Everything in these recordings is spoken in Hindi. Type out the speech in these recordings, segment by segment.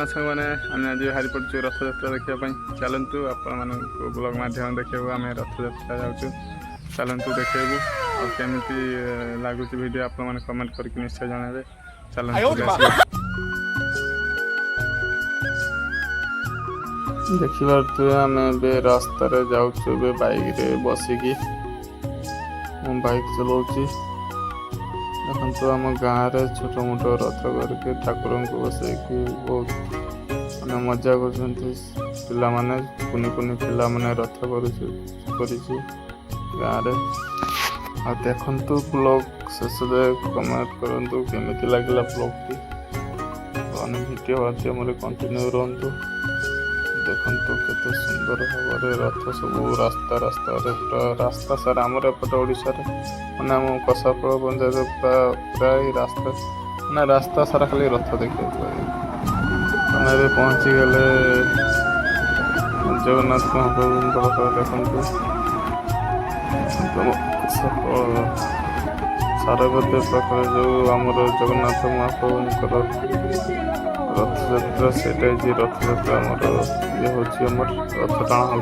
साना सांग मैंने आम आज बाहरी पड़ू रथयात्रा देखापी चलतु आपण ब्लॉग मध्यम देखा आम रथयात्रा जाऊँ चलतु देखू आमती लगुच वीडियो आप कमेंट करके निश्चय जनइबे चलतु देखिए आम रास्तार जाऊँ बाइक रे बसिकी बाइक चलाऊँगी देखो आम गाँव में छोट मोट रथ करके ठाकुर को बसैकी बहुत मैंने मजा कर माने कुनि कुनि पिला माने रथ कर गाँव में देखु ब्लॉग शेष कमेंट करूँ केमी लगे ब्लॉग टी वीडियो माध्यम कंटिन्यू रुहतु देखु केते सुंदर भाव रथ सब रास्ता रास्ता पूरा रास्ता सारा आमर एपटे ओडिशा मैंने आम कसाफल पंचायत प्राय रास्ता मैंने रास्ता सारा खाली रथ देखा मैंने पहुँची गले जगन्नाथ महाप्रभु देखु सारबद्य पाखे जो आमर जगन्नाथ महाप्रभुଙ୍କର रथयात्रा से रथयात्रा ये हूँ रथ टाणा हो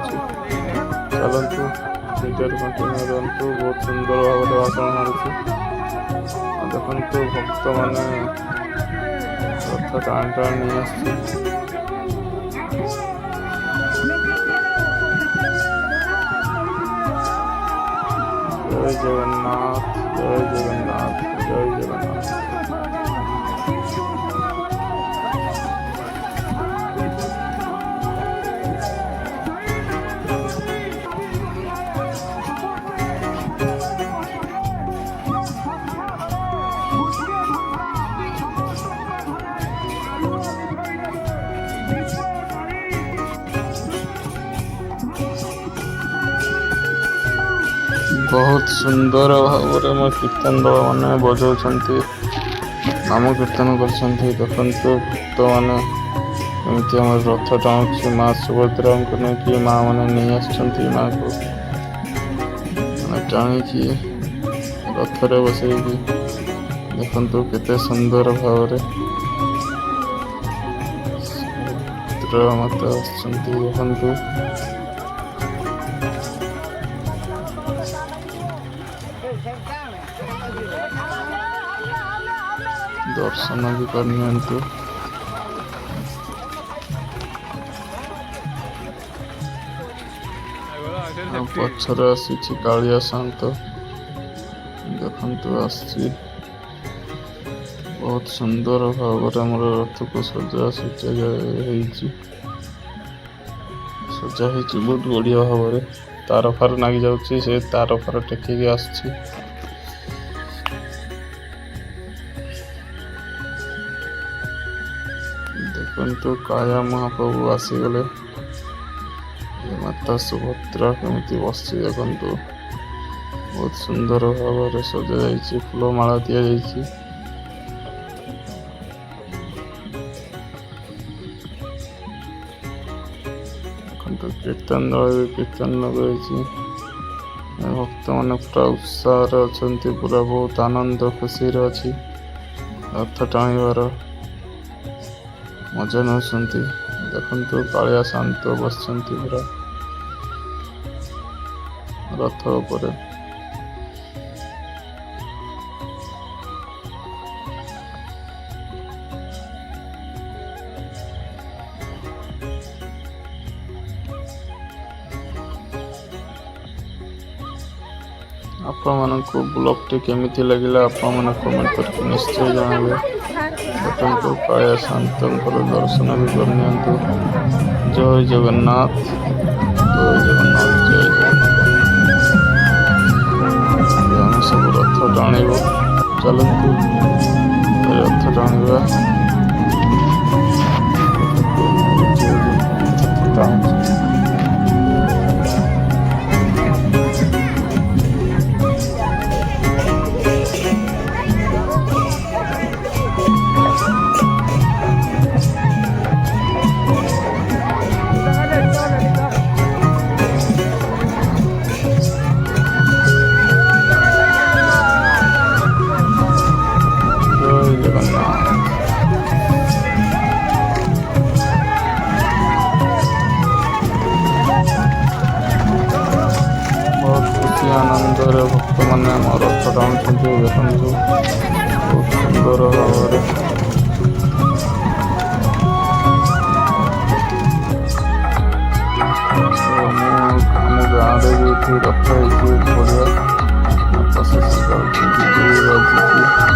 चलतु वीडियो कंटिन्यू रुहतु बहुत सुंदर भाव भाषण हो देखु भक्त मैंने रथ टाणी टाणी नहीं जय जगन्नाथ जय जगन्नाथ जय जगन्नाथ। बहुत सुंदर भाव में कीर्तन दल मैंने बजाऊँ नाम कीर्तन कर देखु भक्त मैंने एमती आम रथ टाणुची माँ सुभद्रा को लेकिन माँ मैंने नहीं आसुँच माँ को टाणी रथरे बसैकी देखु केते सुंदर भाव मत देखु दर्शन भी करनी पछर आसी कालिया शांत देखु आसी बहुत सुंदर भाव रथ को सजा सजा बहुत बढ़िया भाव तार फार नागी जाऊँगी से तार फार टेकिकी आसुची देखु काया महाप्रभु आसीगले माता सुभद्रा केमी बस देखु बहुत सुंदर भाव सजा फूलमाला दि जाइए कीर्तन दल कीर्तन लगे भक्त मैंने पूरा उत्साह अच्छा पूरा बहुत आनंद खुशी अच्छी रथ टाणीबार मजा नौ देखु कालिया शांत बस पूरा रथ उपर आपण ब्लॉग टी केमी लगे आपने कमेंट करके निश्चय जनइबे देखु काया शांत दर्शन भी करनी जय जगन्नाथ जय जगन्नाथ जय जगन्नाथ आम सब रथ टाणीब चलतु रथ टाणीबा ଦେଖନ୍ତୁ ବହୁତ ସୁନ୍ଦର ଭାବରେ ଆମ ଗାଁରେ ବି ଏଠି ରଥ ହେଇଛି ବଢ଼ିଆ ପ୍ରସେସନ୍ ଯାଉଛି ଡିଜେ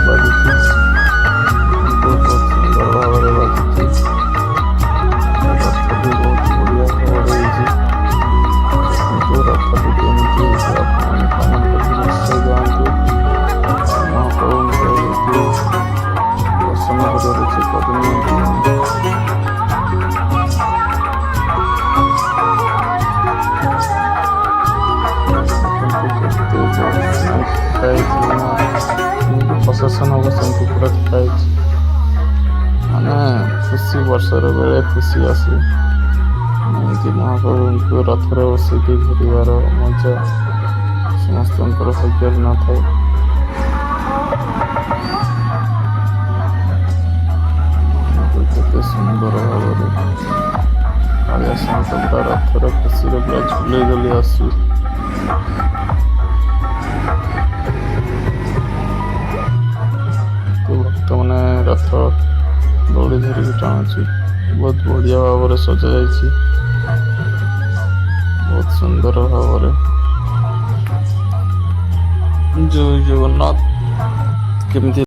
ବାଜୁଛି ବହୁତ ସୁନ୍ଦର ଭାବରେ ବାଜୁଛି। ରଥଟି ବହୁତ ବଢ଼ିଆ ଭାବରେ ହେଇଛି। କିନ୍ତୁ ରଥଟି କେମିତି ହେଇଛି ଆପଣମାନେ କମେଣ୍ଟ କରି ନିଶ୍ଚୟ ଯାଆନ୍ତୁ। ମହାପ୍ରଭୁଙ୍କ ଏଠି ଦର୍ଶନ କରିବାର ଅଛି କରିନିଅନ୍ତୁ। ଯେମିତି ପ୍ରସେସନ୍ ହେବ ସେମିତି ପୁରା ଥୁଆ ହେଇଛି। ମାନେ ଖୁସି ବର୍ଷର ବେଳେ ଖୁସି ଆସେ ଏମିତି ମହାପ୍ରଭୁଙ୍କୁ ରଥରେ ବସିକି ଘୂରିବାର ମଜା ସମସ୍ତଙ୍କର ଭାଗ୍ୟରେ ନଥାଏ। କେତେ ସୁନ୍ଦର ଭାବରେ କାଳିଆ ସାଆନ୍ତ ପୁରା ରଥର ଖୁସିରେ ପୁରା ଝୁଲେଇ ଝୁଲେଇ ଆସୁଛି। ଭକ୍ତମାନେ ରଥ ଦୌଡ଼ି ଧରିକି ଟାଣୁଛି। ବହୁତ ବଢ଼ିଆ ଭାବରେ ସଜାଯାଇଛି ବହୁତ ସୁନ୍ଦର ଭାବରେ। ଜୟ ଜଗନ୍ନାଥ। କେମିତି